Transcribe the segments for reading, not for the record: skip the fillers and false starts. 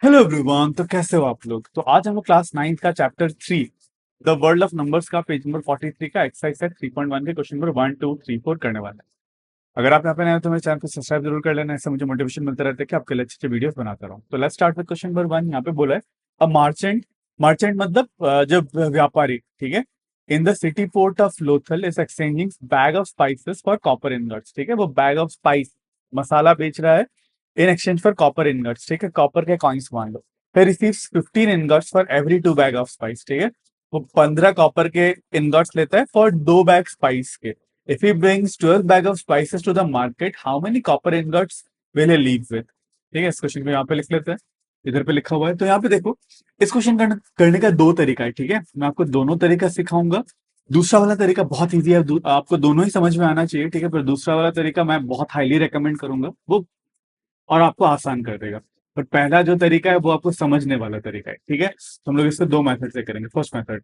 Hello everyone. तो कैसे हो आप लोग? तो आज हम लोग क्लास 9th का chapter 3 the world of numbers का पेज नंबर 43 का एक्सरसाइज है 3.1 के क्वेश्चन नंबर 1 2 3 4 करने वाले हैं। अगर आप यहाँ पे नए हो तो मेरे चैनल को सब्सक्राइब जरूर कर लेना, इससे मुझे मोटिवेशन मिलता रहता है कि आपके लिए अच्छे अच्छे वीडियोस बनाता रहूं। तो let's start with question number 1। यहाँ पे बोला है अ मार्चेंट, मार्चेंट मतलब जब व्यापारी, ठीक है, in the city port of Lothal is exchanging bag of spices for copper ingots. ठीक है, वो बैग ऑफ स्पाइस मसाला बेच रहा है in exchange for copper ingots. ठीक है, कॉपर के कॉइन्स मान लो। फिर receives 15 ingots for every 2 bag of spice. ठीक है, वो 15 कॉपर के इनगट्स लेता है फॉर 2 बैग स्पाइस के। If he brings 12 bag of spices to the market, how many copper ingots will he leave with? ठीक है, इस क्वेश्चन को यहाँ पे लिख लेते हैं। इधर पे लिखा हुआ है, तो यहाँ पे देखो, इस क्वेश्चन करने का दो तरीका है। ठीक है, मैं आपको दोनों तरीका सिखाऊंगा। दूसरा वाला तरीका बहुत इजी है, आपको दोनों ही समझ में आना चाहिए। ठीक है, पर दूसरा वाला तरीका मैं बहुत हाईली रेकमेंड करूंगा वो, और आपको आसान कर देगा। पर पहला जो तरीका है वो आपको समझने वाला तरीका है। ठीक है, तो हम लोग इसको दो मेथड से करेंगे। फर्स्ट मेथड,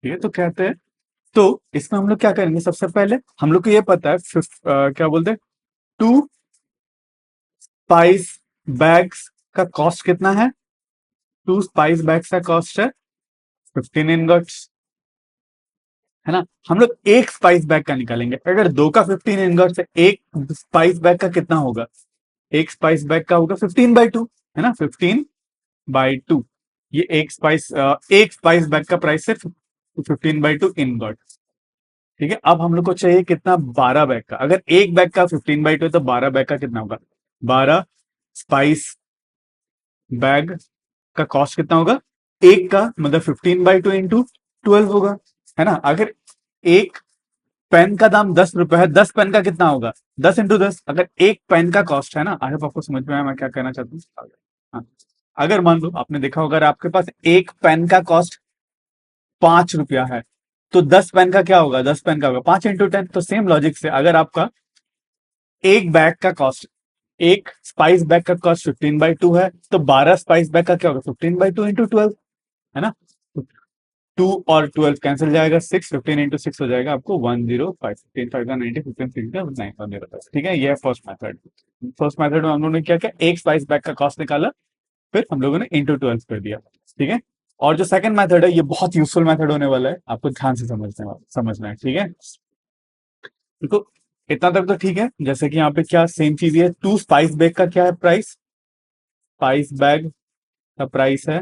ठीक है, तो कहते हैं, तो इसमें हम लोग क्या करेंगे, सबसे पहले हम लोग को ये पता है क्या बोलते हैं, 2 स्पाइस बैग्स का कॉस्ट कितना है। 2 स्पाइस बैग्स का कॉस्ट है 15 इनगट्स, है ना। हम लोग एक स्पाइस बैग का निकालेंगे। अगर दो का 15 इनगट्स है, एक स्पाइस बैग का कितना होगा, एक स्पाइस बैग का होगा 15/2, है ना, 15/2। ये एक स्पाइस बैग का प्राइस है 15/2 इनगट। ठीक है, अब हम लोग को चाहिए कितना, 12 बैग का। अगर एक बैग का 15/2 है तो 12 बैग का कितना होगा, 12 स्पाइस बैग का कॉस्ट कितना होगा, एक का मतलब 15/2 इंटू 12 होगा, है ना। अगर एक पेन का दाम 10 रुपए है, 10 पेन का कितना होगा, 10 इंटू 10। अगर एक पेन का कॉस्ट है ना, आई होप आपको समझ में आया मैं क्या कहना चाहता हूँ। हाँ, अगर मान लो आपने देखा होगा, अगर आपके पास एक पेन का कॉस्ट 5 रुपया है, तो 10 पेन का क्या होगा, 10 पेन का होगा 5 इंटू 10। तो सेम लॉजिक से अगर आपका एक बैग का कॉस्ट, एक स्पाइस बैग का कॉस्ट 15/2 है, तो 12 स्पाइस बैग का क्या होगा, 15/2 इंटू 12, है ना। 2 और 12 कैंसिल जाएगा, 6, 15 इंटू 6 हो जाएगा आपको 105, 15 5 90, 15 6 9 ठीक है। ये है फर्स्ट मेथड। फर्स्ट मेथड में हम लोगों ने क्या किया, एक स्पाइस बैग का कॉस्ट निकाला, फिर हम लोगों ने इंटू 12 कर दिया। ठीक है, और जो सेकंड मेथड है ये बहुत यूजफुल मेथड होने वाला है, आपको ध्यान से समझना है। ठीक है, तो इतना तक तो ठीक है। जैसे कि यहाँ पे क्या सेम चीज है, 2 स्पाइस बैग का क्या है प्राइस, स्पाइस बैग का प्राइस है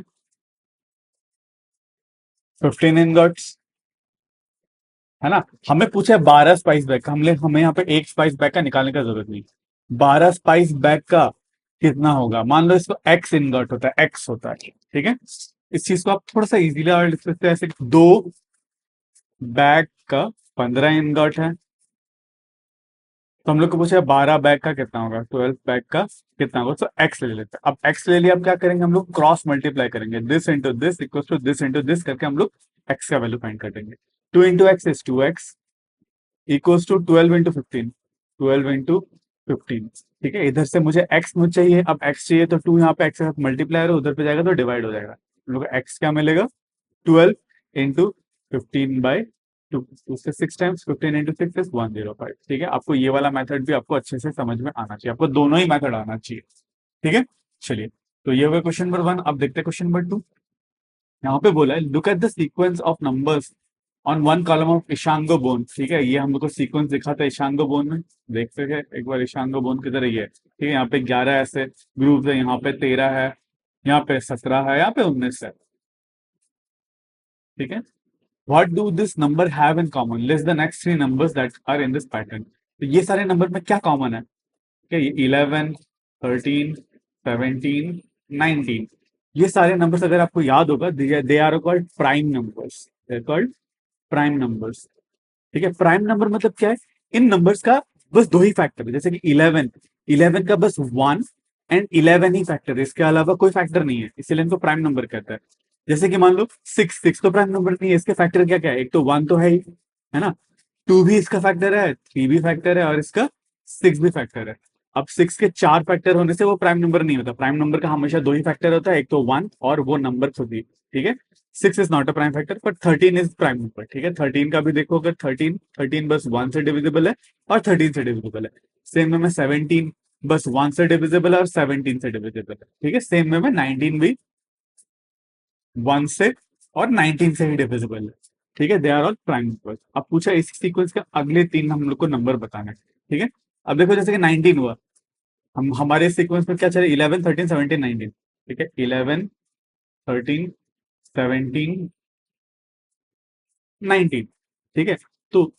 15 इनगट्स, है ना। हमें पूछा है 12 स्पाइस बैग का, हमें यहाँ पे एक स्पाइस बैग का निकालने का जरूरत नहीं। 12 स्पाइस बैग का कितना होगा, मान लो इसको एक्स इनगट होता है, एक्स होता है। ठीक है, इस चीज को आप थोड़ा सा इजीली और लिख सकते हैं ऐसे, दो बैग का 15 इनगट है, तो हम लोग को पूछा 12 बैग का कितना होगा, 12 बैग का कितना होगा, तो एक्स ले लेते हैं। अब एक्स ले लिया, अब क्या करेंगे, हम लोग क्रॉस मल्टीप्लाई करेंगे, this into this equal to this into this करके हम लोग एक्स का वैल्यू फाइंड कर देंगे। 2 into X is 2x equals to 12 into 15, 12 into 15। ठीक है, इधर से मुझे एक्स मुझे चाहिए, अब एक्स चाहिए तो 2 यहाँ पे एक्स के साथ मल्टीप्लाई है, उधर पे जाएगा तो डिवाइड हो जाएगा। हम लोग एक्स क्या मिलेगा, 12 इंटू 15/2, उससे 6 टाइम्स 15 इंटू 6 इज 105। ठीक है, आपको ये वाला मेथड भी आपको अच्छे से समझ में आना चाहिए, आपको दोनों ही मेथड आना चाहिए। ठीक है, चलिए, तो ये हुआ क्वेश्चन नंबर 1। अब देखते हैं क्वेश्चन नंबर 2। यहाँ पे बोला है look at the sequence of numbers on one column of Ishango bone. ठीक है, ये हम लोग को सीक्वेंस दिखा था इशांगो बोन में, देखते हैं एक बार इशांगो बोन किधर है। ये ठीक है, यहाँ पे 11 ऐसे ग्रुप है, यहाँ पे 13 है, यहाँ पे 17 है, यहाँ पे 19 है। ठीक है, what do this number have in common, list the next 3 numbers that are in this pattern. तो ये सारे नंबर में क्या कॉमन है, ठीक है, ये 11 13 17 19, ये सारे नंबर्स अगर आपको याद होगा, they are called prime numbers, they are called prime numbers. ठीक है, प्राइम नंबर मतलब क्या है, इन नंबर्स का बस दो ही फैक्टर है। जैसे कि 11, 11 का बस 1 और 11 ही फैक्टर है, इसके अलावा कोई फैक्टर नहीं है, इसलिए इनको प्राइम नंबर कहता है। जैसे कि मान लो 6, 6 तो प्राइम नंबर नहीं है, इसके फैक्टर क्या क्या है, एक तो 1 तो है ही, है ना, 2 भी इसका फैक्टर है, 3 भी फैक्टर है, और इसका 6 भी फैक्टर है। अब 6 के 4 फैक्टर होने से वो प्राइम नंबर नहीं होता, प्राइम नंबर का हमेशा दो ही फैक्टर होता है, एक तो 1 और वो नंबर खुद ही। ठीक है, 6 is not a prime factor but 13 is prime number. ठीक है, 13 का भी देखो, अगर 13 13 बस 1 से डिविजिबल है और 13 से डिविजिबल है। सेम में 17 बस 1 से डिविजिबल है और 17 से डिविजिबल है। ठीक है, सेम वे में 19 भी 1 से और 19 से ही डिविजिबल है। ठीक है, they are all prime number. अब पूछा इसी सीक्वेंस का अगले तीन हम लोग को नंबर बताना है। ठीक है, अब देखो जैसे कि 19 हुआ, हम हमारे सीक्वेंस में क्या चले, 11 13 17 19। ठीक है, 11 13 17 19। ठीक है, तो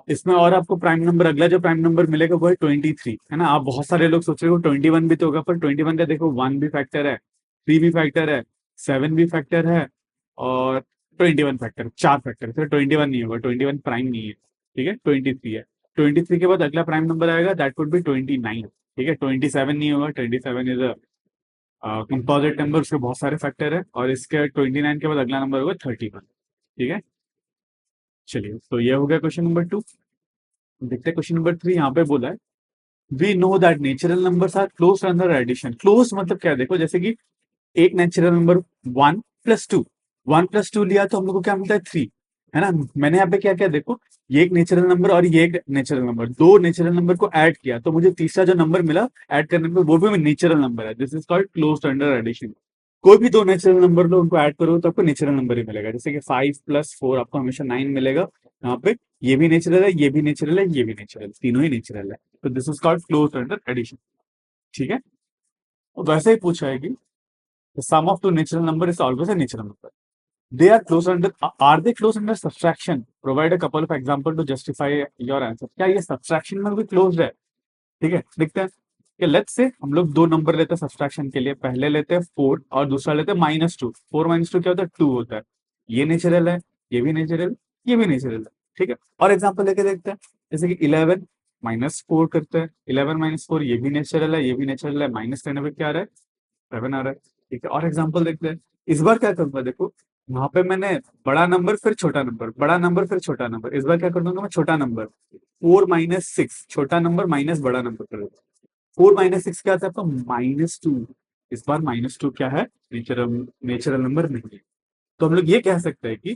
इसमें और आपको प्राइम नंबर, अगला जो प्राइम नंबर मिलेगा वो है 23, है ना। आप बहुत सारे लोग सोच रहे हो 21 भी तो होगा, पर 21 का देखो 1 भी फैक्टर है, 3 भी फैक्टर है, 7 भी फैक्टर है, और 21 फैक्टर, 4 फैक्टर, तो 21 नहीं होगा, 21 प्राइम नहीं है। ठीक है, 23 है। 23 के बाद अगला प्राइम नंबर आएगा, दैट वुड बी 29। ठीक है, 27 नहीं होगा, 27 इज अ कंपोजिट नंबर, उसके बहुत सारे फैक्टर है, और इसके 29 के बाद अगला नंबर होगा 31। ठीक है, चलिए, तो ये हो गया क्वेश्चन नंबर 2। देखते हैं क्वेश्चन नंबर 3। यहाँ पे बोला है we know that natural numbers are close under addition. Close मतलब क्या है, देखो जैसे कि एक नेचुरल नंबर 1 + 2, 1 + 2 लिया तो हम लोग को क्या मिलता है 3, है ना। मैंने यहाँ पे क्या किया, देखो ये एक नेचुरल नंबर और ये एक नेचुरल नंबर, दो नेचुरल नंबर को ऐड किया तो मुझे तीसरा जो नंबर मिला ऐड करने पे, वो भी नेचुरल नंबर है। This is called close under addition. कोई भी दो नेचुरल नंबर लो, उनको ऐड करो तो आपको नेचुरल नंबर ही मिलेगा। जैसे कि 5 + 4 आपको हमेशा 9 मिलेगा। यहाँ पे ये भी नेचुरल है, ये भी नेचुरल है, ये भी नेचुरल, तीनों ही नेचुरल है। तो this is called close under addition. ठीक है, और वैसे ही पूछा है कि the sum of two natural number is always a natural number. They are close under, are they close under subtraction? Provide a couple of example to justify your answer. क्या ये subtraction में भी closed है? ठीक है, देखते हैं कि लेट्स से हम लोग दो नंबर लेते हैं सब्सट्रैक्शन के लिए, पहले लेते हैं 4 और दूसरा लेते हैं -2। 4 - 2 क्या होता है, 2 होता है। ये नेचुरल है, ये भी नेचुरल, ये भी नेचुरल है। ठीक है, और एग्जांपल लेके देखते हैं, जैसे कि 11 -4 करते हैं, 11 - 4 ये भी नेचुरल है, ये भी नेचुरल है, माइनस करने पे क्या आ रहा है, 7 आ रहा है। ठीक है, और एग्जांपल देखते हैं। इस बार क्या करूंगा, देखो वहां पे मैंने बड़ा नंबर फिर छोटा नंबर, बड़ा नंबर फिर छोटा नंबर, इस बार क्या कर दूंगा मैं, छोटा नंबर 4 - 6, छोटा नंबर माइनस बड़ा नंबर कर देता हूँ। 4 - 6 क्या आता है आपका, -2। इस बार -2 क्या है, नेचुरल नेचुरल नंबर नहीं है। तो हम लोग ये कह सकते हैं कि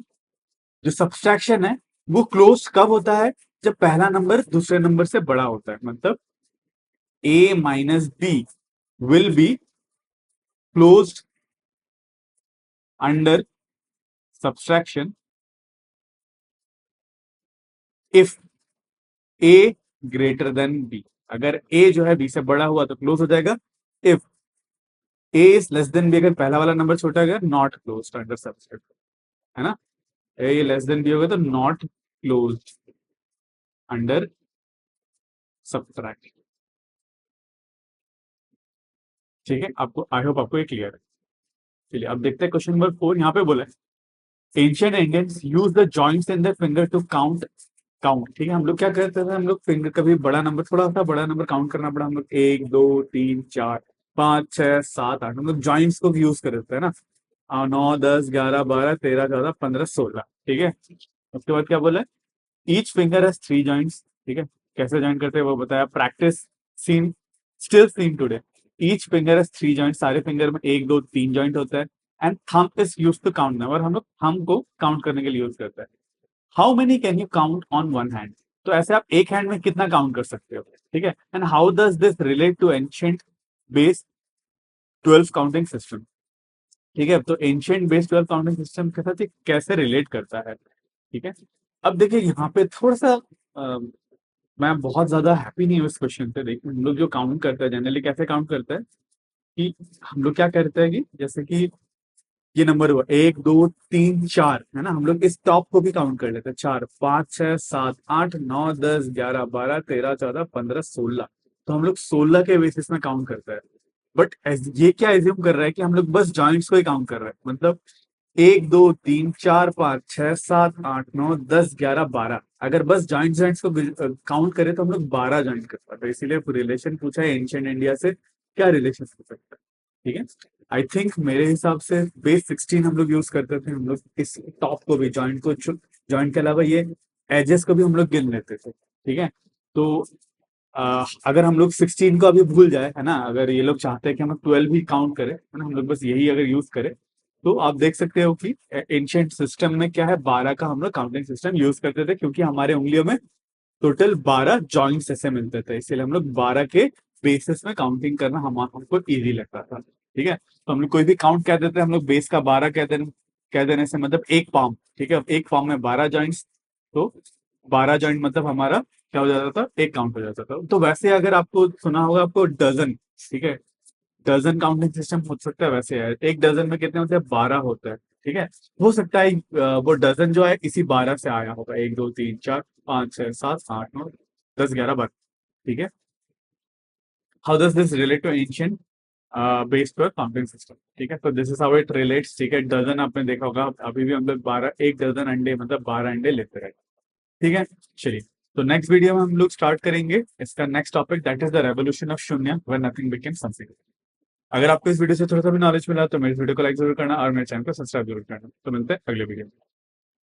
जो सब्सट्रैक्शन है वो क्लोज कब होता है, जब पहला नंबर दूसरे नंबर से बड़ा होता है। मतलब a - b will be closed under subtraction if a greater than b। अगर a जो है b से बड़ा हुआ तो क्लोज हो जाएगा। if a is less than b, अगर पहला वाला नंबर छोटा है, नॉट क्लोज अंडर सब्सट्रैक्शन, है ना। a लेस देन b होगा तो नॉट क्लोज अंडर सब्ट्रैक्शन। ठीक है, आपको आई होप आपको ये क्लियर है। चलिए, अब देखते हैं क्वेश्चन नंबर 4। यहाँ पे बोला है ancient Indians use the joints in the finger to count. Count, ठीक है, हम लोग क्या करते थे, हम लोग फिंगर, कभी बड़ा नंबर, थोड़ा सा बड़ा नंबर काउंट करना पड़ा, हम लोग 1 2 3 4 5 6 7 8, हम लोग जॉइंट्स को यूज करते हैं ना। 9 10 11 12 13 14 15 16। ठीक है, उसके बाद क्या बोला है, ईच फिंगर हैज 3 जॉइंट्स। ठीक है, कैसे जॉइन करते हैं वो बताया, practice seen still seen today. Each finger has 3 joint, सारे फिंगर में 1 2 3 जॉइंट होता है। And thumb is used to count number, हम लोग थंब को काउंट करने के लिए यूज करते हैं। How many can you count on one hand, तो ऐसे आप एक हैंड में कितना काउंट कर सकते हो। ठीक है, and how does this relate to ancient base 12 counting system. ठीक है, तो एंशिएंट बेस 12 काउंटिंग सिस्टम के साथ ये कैसे रिलेट करता है। ठीक है, अब देखिए यहाँ पे थोड़ा सा मैं बहुत ज्यादा हैप्पी नहीं हूँ इस क्वेश्चन से। देखिए हम लोग जो काउंट करते हैं जनरली कैसे काउंट करते हैं, कि हम लोग क्या करते हैं कि जैसे कि ये नंबर हुआ 1 2 3 4, है ना, हम लोग इस टॉप को भी काउंट कर लेते हैं, 4 5 6 7 8 9 10 11 12 13 14 15 16। तो हम लोग 16 के बेसिस में काउंट करते हैं। बट ये क्या एज्यूम कर रहा है कि हम लोग बस जॉइंट्स को ही काउंट कर रहे हैं, मतलब 1 2 3 4 5 6 7 8 9 10 11 12, अगर बस जॉइंट्स को काउंट करें तो हम लोग 12 जॉइंट कर पाते हैं। इसीलिए रिलेशन पूछा है एंशिएंट इंडिया से क्या रिलेशन हो सकता है। ठीक है, आई थिंक मेरे हिसाब से बेस 16 हम लोग यूज करते थे, हम लोग इस टॉप को भी, जॉइंट को, जॉइंट के अलावा ये एजेस को भी हम लोग गिन लेते थे। ठीक है, तो अगर हम लोग 16 को अभी भूल जाए, है ना, अगर ये लोग चाहते हैं कि हम लोग 12 भी काउंट करें, है ना, हम लोग बस यही अगर यूज करें, तो आप देख सकते हो कि एंशिएंट सिस्टम में क्या है, 12 का हम लोग काउंटिंग सिस्टम यूज करते थे, क्योंकि हमारे उंगलियों में टोटल 12 जॉइंट्स ऐसे मिलते थे, इसलिए हम लोग 12 के बेसिस में काउंटिंग करना हमको इजी लगता था। ठीक है, तो हम लोग कोई भी काउंट कह देते हैं, हम लोग बेस का 12 कह देने से मतलब एक पाम। ठीक है, अब एक पाम में 12 जॉइंट्स, तो 12 जॉइंट मतलब हमारा क्या हो जाता था, एक काउंट हो जाता था। तो वैसे अगर आपको सुना होगा आपको डजन, ठीक है, डजन काउंटिंग सिस्टम हो सकता है वैसे है, एक डजन में कितने होते हैं, 12 होता है। ठीक है, हो सकता है वो डजन जो है इसी 12 से आया होगा, 1 2 3 4 5 6 7 8 9 10 11 12। ठीक है, how does this relate to ancient based पर काउंटिंग सिस्टम। ठीक है, तो this is how it relates. ठीक है, डजन आपने देखा होगा, अभी भी हम लोग 12, एक डजन अंडे मतलब 12 अंडे लेते रहे। ठीक है, चलिए, तो नेक्स्ट वीडियो में हम लोग स्टार्ट करेंगे इसका next topic, that is the revolution of शून्य व्हेन नथिंग बिकेम समथिंग। अगर आपको इस वीडियो से थोड़ा सा भी नॉलेज मिला तो मेरे वीडियो को लाइक जरूर करना और मेरे चैनल को सब्सक्राइब जरूर करना। तो मिलते हैं अगले वीडियो में।